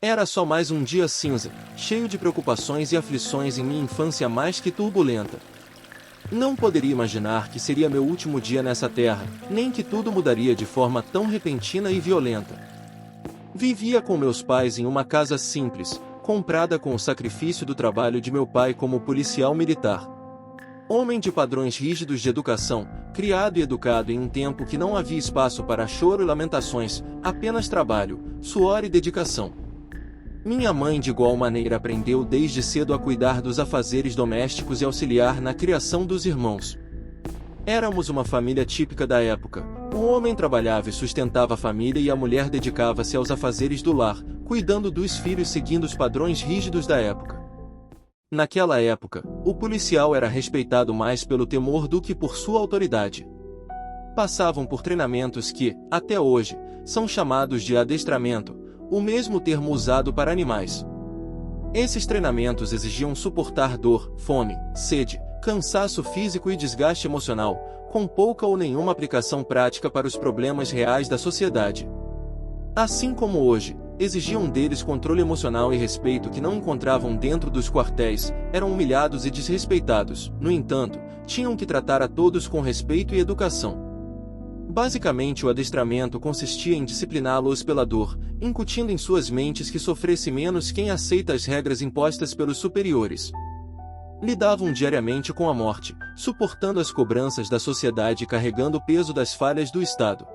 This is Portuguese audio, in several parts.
Era só mais um dia cinza, cheio de preocupações e aflições em minha infância mais que turbulenta. Não poderia imaginar que seria meu último dia nessa terra, nem que tudo mudaria de forma tão repentina e violenta. Vivia com meus pais em uma casa simples, comprada com o sacrifício do trabalho de meu pai como policial militar. Homem de padrões rígidos de educação, criado e educado em um tempo que não havia espaço para choro e lamentações, apenas trabalho, suor e dedicação. Minha mãe de igual maneira aprendeu desde cedo a cuidar dos afazeres domésticos e auxiliar na criação dos irmãos. Éramos uma família típica da época. O homem trabalhava e sustentava a família e a mulher dedicava-se aos afazeres do lar, cuidando dos filhos seguindo os padrões rígidos da época. Naquela época, o policial era respeitado mais pelo temor do que por sua autoridade. Passavam por treinamentos que, até hoje, são chamados de adestramento, o mesmo termo usado para animais. Esses treinamentos exigiam suportar dor, fome, sede, cansaço físico e desgaste emocional, com pouca ou nenhuma aplicação prática para os problemas reais da sociedade. Assim como hoje, exigiam deles controle emocional e respeito que não encontravam dentro dos quartéis, eram humilhados e desrespeitados, no entanto, tinham que tratar a todos com respeito e educação. Basicamente o adestramento consistia em discipliná-los pela dor, incutindo em suas mentes que sofresse menos quem aceita as regras impostas pelos superiores. Lidavam diariamente com a morte, suportando as cobranças da sociedade e carregando o peso das falhas do Estado.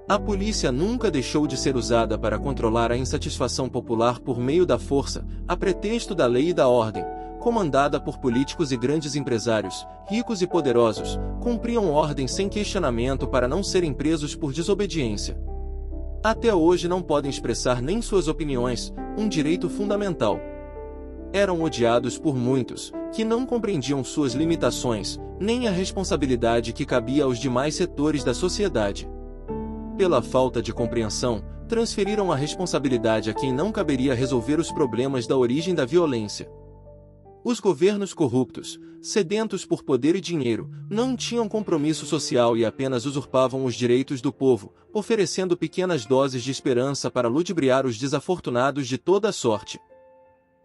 A polícia nunca deixou de ser usada para controlar a insatisfação popular por meio da força, a pretexto da lei e da ordem. Comandada por políticos e grandes empresários, ricos e poderosos, cumpriam ordens sem questionamento para não serem presos por desobediência. Até hoje não podem expressar nem suas opiniões, um direito fundamental. Eram odiados por muitos, que não compreendiam suas limitações, nem a responsabilidade que cabia aos demais setores da sociedade. Pela falta de compreensão, transferiram a responsabilidade a quem não caberia resolver os problemas da origem da violência. Os governos corruptos, sedentos por poder e dinheiro, não tinham compromisso social e apenas usurpavam os direitos do povo, oferecendo pequenas doses de esperança para ludibriar os desafortunados de toda a sorte.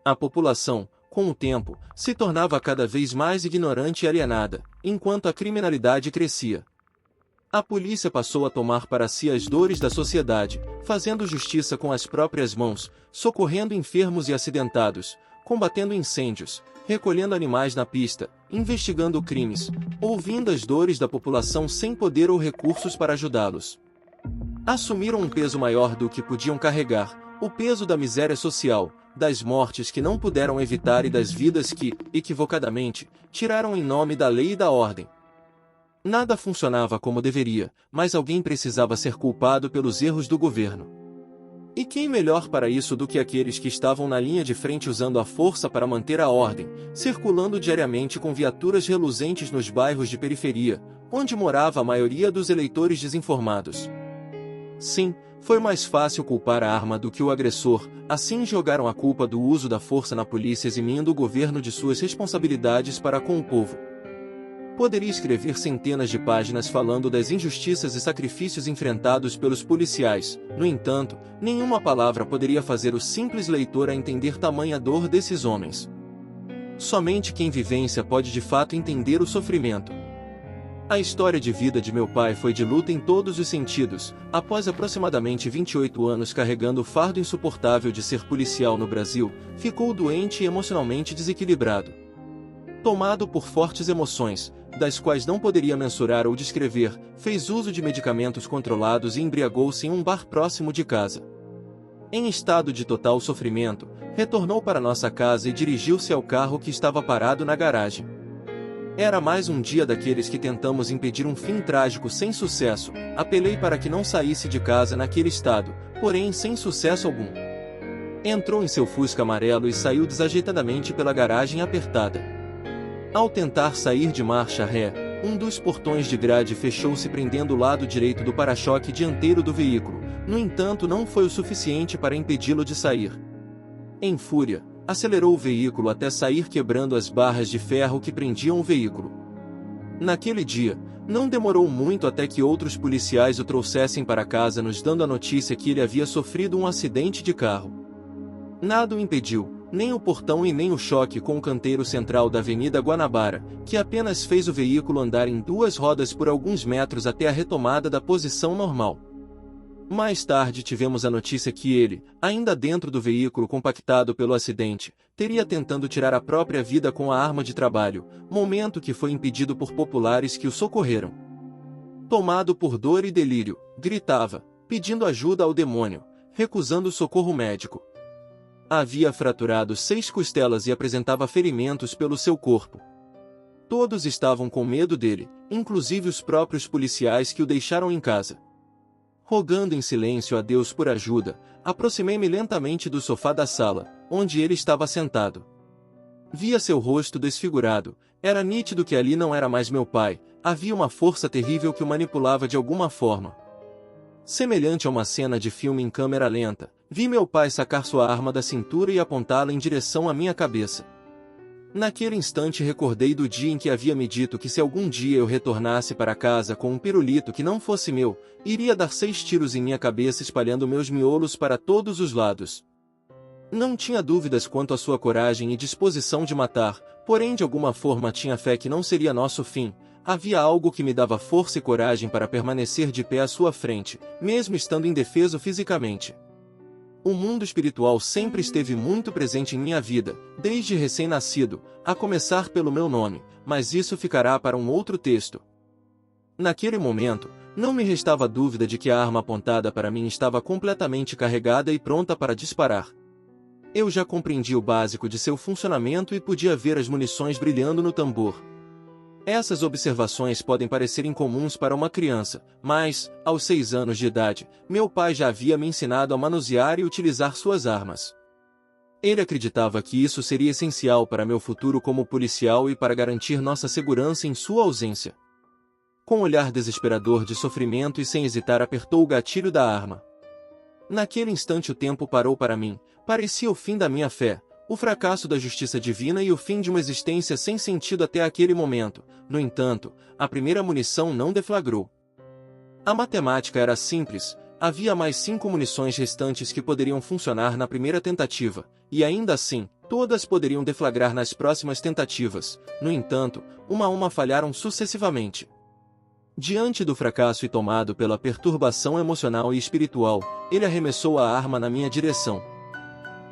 A população, com o tempo, se tornava cada vez mais ignorante e alienada, enquanto a criminalidade crescia. A polícia passou a tomar para si as dores da sociedade, fazendo justiça com as próprias mãos, socorrendo enfermos e acidentados, combatendo incêndios, recolhendo animais na pista, investigando crimes, ouvindo as dores da população sem poder ou recursos para ajudá-los. Assumiram um peso maior do que podiam carregar, o peso da miséria social, das mortes que não puderam evitar e das vidas que, equivocadamente, tiraram em nome da lei e da ordem. Nada funcionava como deveria, mas alguém precisava ser culpado pelos erros do governo. E quem melhor para isso do que aqueles que estavam na linha de frente usando a força para manter a ordem, circulando diariamente com viaturas reluzentes nos bairros de periferia, onde morava a maioria dos eleitores desinformados. Sim, foi mais fácil culpar a arma do que o agressor, assim jogaram a culpa do uso da força na polícia eximindo o governo de suas responsabilidades para com o povo. Poderia escrever centenas de páginas falando das injustiças e sacrifícios enfrentados pelos policiais, no entanto, nenhuma palavra poderia fazer o simples leitor a entender tamanha dor desses homens. Somente quem vivencia pode de fato entender o sofrimento. A história de vida de meu pai foi de luta em todos os sentidos. Após aproximadamente 28 anos carregando o fardo insuportável de ser policial no Brasil, ficou doente e emocionalmente desequilibrado. Tomado por fortes emoções, das quais não poderia mensurar ou descrever, fez uso de medicamentos controlados e embriagou-se em um bar próximo de casa. Em estado de total sofrimento, retornou para nossa casa e dirigiu-se ao carro que estava parado na garagem. Era mais um dia daqueles que tentamos impedir um fim trágico sem sucesso. Apelei para que não saísse de casa naquele estado, porém sem sucesso algum. Entrou em seu Fusca amarelo e saiu desajeitadamente pela garagem apertada. Ao tentar sair de marcha ré, um dos portões de grade fechou-se prendendo o lado direito do para-choque dianteiro do veículo. No entanto, não foi o suficiente para impedi-lo de sair. Em fúria, acelerou o veículo até sair quebrando as barras de ferro que prendiam o veículo. Naquele dia, não demorou muito até que outros policiais o trouxessem para casa nos dando a notícia que ele havia sofrido um acidente de carro. Nada o impediu, nem o portão e nem o choque com o canteiro central da Avenida Guanabara, que apenas fez o veículo andar em duas rodas por alguns metros até a retomada da posição normal. Mais tarde tivemos a notícia que ele, ainda dentro do veículo compactado pelo acidente, teria tentando tirar a própria vida com a arma de trabalho, momento que foi impedido por populares que o socorreram. Tomado por dor e delírio, gritava, pedindo ajuda ao demônio, recusando socorro médico. Havia fraturado 6 costelas e apresentava ferimentos pelo seu corpo. Todos estavam com medo dele, inclusive os próprios policiais que o deixaram em casa. Rogando em silêncio a Deus por ajuda, aproximei-me lentamente do sofá da sala, onde ele estava sentado. Via seu rosto desfigurado, era nítido que ali não era mais meu pai, havia uma força terrível que o manipulava de alguma forma. Semelhante a uma cena de filme em câmera lenta, vi meu pai sacar sua arma da cintura e apontá-la em direção à minha cabeça. Naquele instante recordei do dia em que havia me dito que se algum dia eu retornasse para casa com um pirulito que não fosse meu, iria dar 6 tiros em minha cabeça espalhando meus miolos para todos os lados. Não tinha dúvidas quanto à sua coragem e disposição de matar, porém de alguma forma tinha fé que não seria nosso fim. Havia algo que me dava força e coragem para permanecer de pé à sua frente, mesmo estando indefeso fisicamente. O mundo espiritual sempre esteve muito presente em minha vida, desde recém-nascido, a começar pelo meu nome, mas isso ficará para um outro texto. Naquele momento, não me restava dúvida de que a arma apontada para mim estava completamente carregada e pronta para disparar. Eu já compreendi o básico de seu funcionamento e podia ver as munições brilhando no tambor. Essas observações podem parecer incomuns para uma criança, mas, aos 6 anos de idade, meu pai já havia me ensinado a manusear e utilizar suas armas. Ele acreditava que isso seria essencial para meu futuro como policial e para garantir nossa segurança em sua ausência. Com um olhar desesperador de sofrimento e sem hesitar apertou o gatilho da arma. Naquele instante o tempo parou para mim, parecia o fim da minha fé, o fracasso da justiça divina e o fim de uma existência sem sentido até aquele momento. No entanto, a primeira munição não deflagrou. A matemática era simples, havia mais 5 munições restantes que poderiam funcionar na primeira tentativa, e ainda assim, todas poderiam deflagrar nas próximas tentativas. No entanto, uma a uma falharam sucessivamente. Diante do fracasso e tomado pela perturbação emocional e espiritual, ele arremessou a arma na minha direção.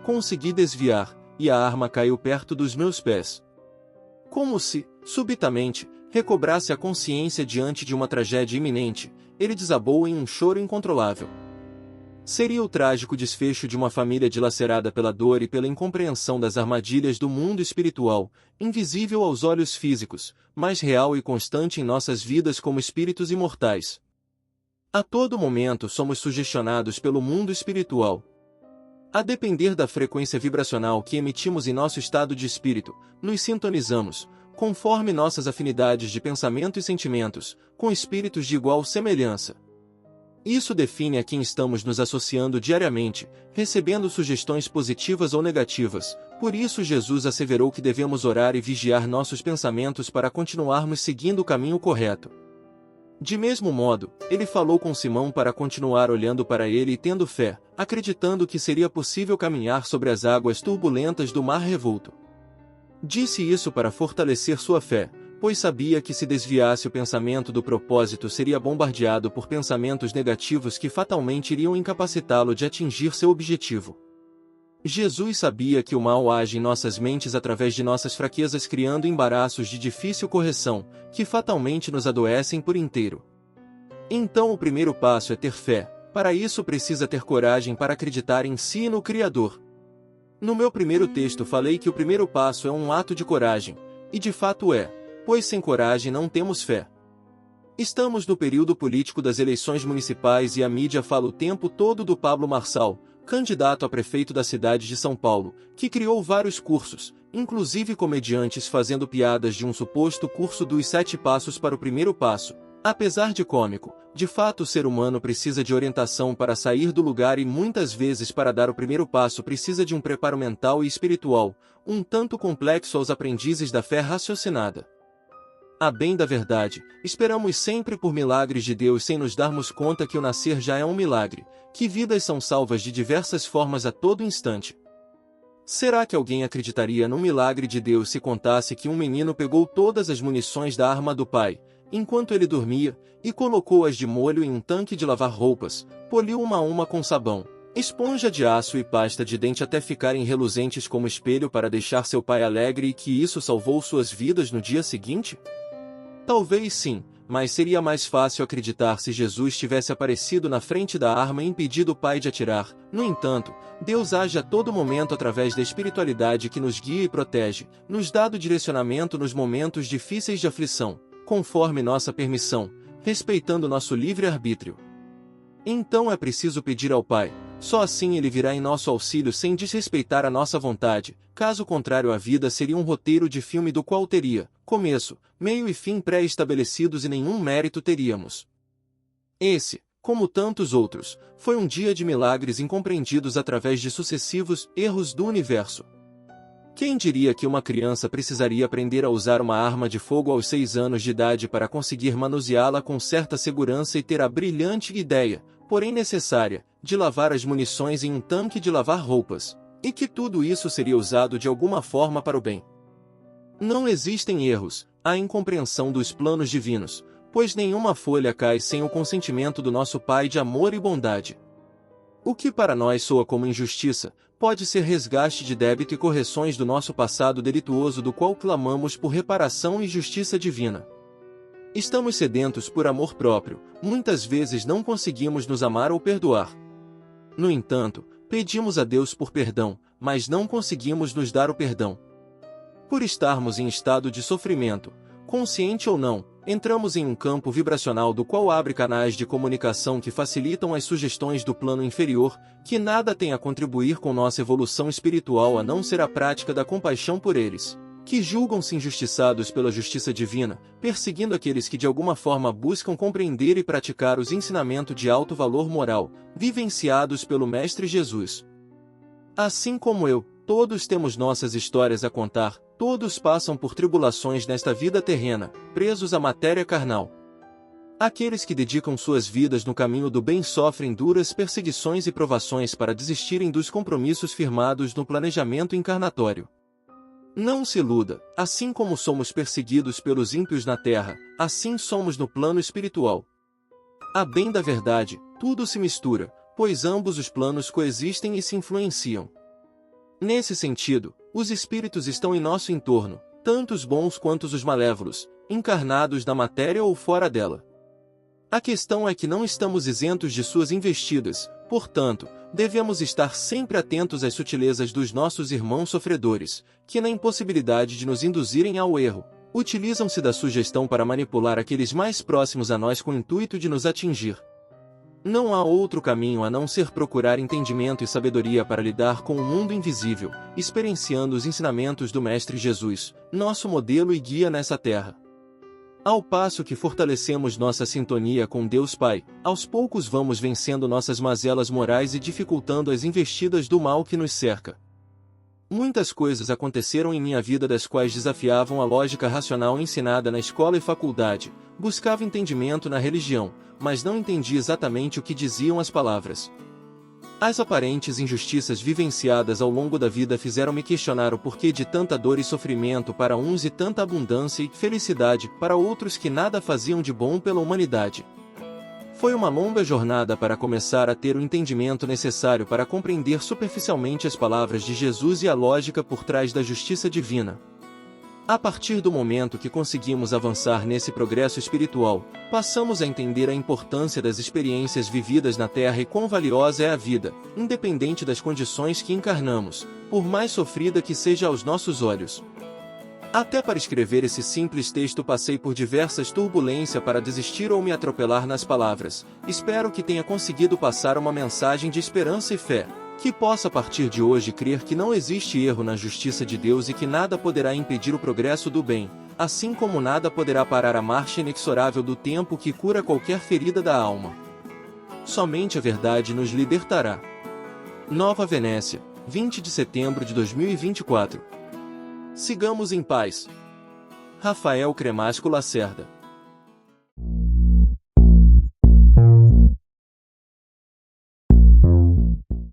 Consegui desviar, e a arma caiu perto dos meus pés. Como se, subitamente, recobrasse a consciência diante de uma tragédia iminente, ele desabou em um choro incontrolável. Seria o trágico desfecho de uma família dilacerada pela dor e pela incompreensão das armadilhas do mundo espiritual, invisível aos olhos físicos, mas real e constante em nossas vidas como espíritos imortais. A todo momento somos sugestionados pelo mundo espiritual. A depender da frequência vibracional que emitimos em nosso estado de espírito, nos sintonizamos, conforme nossas afinidades de pensamento e sentimentos, com espíritos de igual semelhança. Isso define a quem estamos nos associando diariamente, recebendo sugestões positivas ou negativas. Por isso Jesus asseverou que devemos orar e vigiar nossos pensamentos para continuarmos seguindo o caminho correto. De mesmo modo, ele falou com Simão para continuar olhando para ele e tendo fé, acreditando que seria possível caminhar sobre as águas turbulentas do mar revolto. Disse isso para fortalecer sua fé, pois sabia que se desviasse o pensamento do propósito seria bombardeado por pensamentos negativos que fatalmente iriam incapacitá-lo de atingir seu objetivo. Jesus sabia que o mal age em nossas mentes através de nossas fraquezas, criando embaraços de difícil correção, que fatalmente nos adoecem por inteiro. Então o primeiro passo é ter fé, para isso precisa ter coragem para acreditar em si e no Criador. No meu primeiro texto falei que o primeiro passo é um ato de coragem, e de fato é, pois sem coragem não temos fé. Estamos no período político das eleições municipais e a mídia fala o tempo todo do Pablo Marçal, candidato a prefeito da cidade de São Paulo, que criou vários cursos, inclusive comediantes fazendo piadas de um suposto curso dos 7 passos para o primeiro passo. Apesar de cômico, de fato o ser humano precisa de orientação para sair do lugar e muitas vezes para dar o primeiro passo precisa de um preparo mental e espiritual, um tanto complexo aos aprendizes da fé raciocinada. A bem da verdade, esperamos sempre por milagres de Deus sem nos darmos conta que o nascer já é um milagre, que vidas são salvas de diversas formas a todo instante. Será que alguém acreditaria no milagre de Deus se contasse que um menino pegou todas as munições da arma do pai, enquanto ele dormia, e colocou-as de molho em um tanque de lavar roupas, poliu uma a uma com sabão, esponja de aço e pasta de dente até ficarem reluzentes como espelho para deixar seu pai alegre e que isso salvou suas vidas no dia seguinte? Talvez sim, mas seria mais fácil acreditar se Jesus tivesse aparecido na frente da arma e impedido o pai de atirar. No entanto, Deus age a todo momento através da espiritualidade que nos guia e protege, nos dá direcionamento nos momentos difíceis de aflição, conforme nossa permissão, respeitando nosso livre-arbítrio. Então é preciso pedir ao Pai, só assim Ele virá em nosso auxílio sem desrespeitar a nossa vontade, caso contrário a vida seria um roteiro de filme do qual teria começo, meio e fim pré-estabelecidos e nenhum mérito teríamos. Esse, como tantos outros, foi um dia de milagres incompreendidos através de sucessivos erros do universo. Quem diria que uma criança precisaria aprender a usar uma arma de fogo aos 6 anos de idade para conseguir manuseá-la com certa segurança e ter a brilhante ideia, porém necessária, de lavar as munições em um tanque de lavar roupas, e que tudo isso seria usado de alguma forma para o bem? Não existem erros, há incompreensão dos planos divinos, pois nenhuma folha cai sem o consentimento do nosso Pai de amor e bondade. O que para nós soa como injustiça, pode ser resgate de débito e correções do nosso passado delituoso do qual clamamos por reparação e justiça divina. Estamos sedentos por amor próprio, muitas vezes não conseguimos nos amar ou perdoar. No entanto, pedimos a Deus por perdão, mas não conseguimos nos dar o perdão. Por estarmos em estado de sofrimento, consciente ou não, entramos em um campo vibracional do qual abre canais de comunicação que facilitam as sugestões do plano inferior, que nada tem a contribuir com nossa evolução espiritual a não ser a prática da compaixão por eles, que julgam-se injustiçados pela justiça divina, perseguindo aqueles que de alguma forma buscam compreender e praticar os ensinamentos de alto valor moral, vivenciados pelo Mestre Jesus. Assim como eu, todos temos nossas histórias a contar, todos passam por tribulações nesta vida terrena, presos à matéria carnal. Aqueles que dedicam suas vidas no caminho do bem sofrem duras perseguições e provações para desistirem dos compromissos firmados no planejamento encarnatório. Não se iluda, assim como somos perseguidos pelos ímpios na terra, assim somos no plano espiritual. A bem da verdade, tudo se mistura, pois ambos os planos coexistem e se influenciam. Nesse sentido, os espíritos estão em nosso entorno, tanto os bons quanto os malévolos, encarnados na matéria ou fora dela. A questão é que não estamos isentos de suas investidas, portanto, devemos estar sempre atentos às sutilezas dos nossos irmãos sofredores, que na impossibilidade de nos induzirem ao erro, utilizam-se da sugestão para manipular aqueles mais próximos a nós com o intuito de nos atingir. Não há outro caminho a não ser procurar entendimento e sabedoria para lidar com o mundo invisível, experienciando os ensinamentos do Mestre Jesus, nosso modelo e guia nessa terra. Ao passo que fortalecemos nossa sintonia com Deus Pai, aos poucos vamos vencendo nossas mazelas morais e dificultando as investidas do mal que nos cerca. Muitas coisas aconteceram em minha vida das quais desafiavam a lógica racional ensinada na escola e faculdade, buscava entendimento na religião, mas não entendi exatamente o que diziam as palavras. As aparentes injustiças vivenciadas ao longo da vida fizeram-me questionar o porquê de tanta dor e sofrimento para uns e tanta abundância e felicidade para outros que nada faziam de bom pela humanidade. Foi uma longa jornada para começar a ter o entendimento necessário para compreender superficialmente as palavras de Jesus e a lógica por trás da justiça divina. A partir do momento que conseguimos avançar nesse progresso espiritual, passamos a entender a importância das experiências vividas na Terra e quão valiosa é a vida, independente das condições que encarnamos, por mais sofrida que seja aos nossos olhos. Até para escrever esse simples texto passei por diversas turbulências para desistir ou me atropelar nas palavras. Espero que tenha conseguido passar uma mensagem de esperança e fé, que possa a partir de hoje crer que não existe erro na justiça de Deus e que nada poderá impedir o progresso do bem, assim como nada poderá parar a marcha inexorável do tempo que cura qualquer ferida da alma. Somente a verdade nos libertará. Nova Venécia, 20 de setembro de 2024. Sigamos em paz. Rafael Cremasco Lacerda.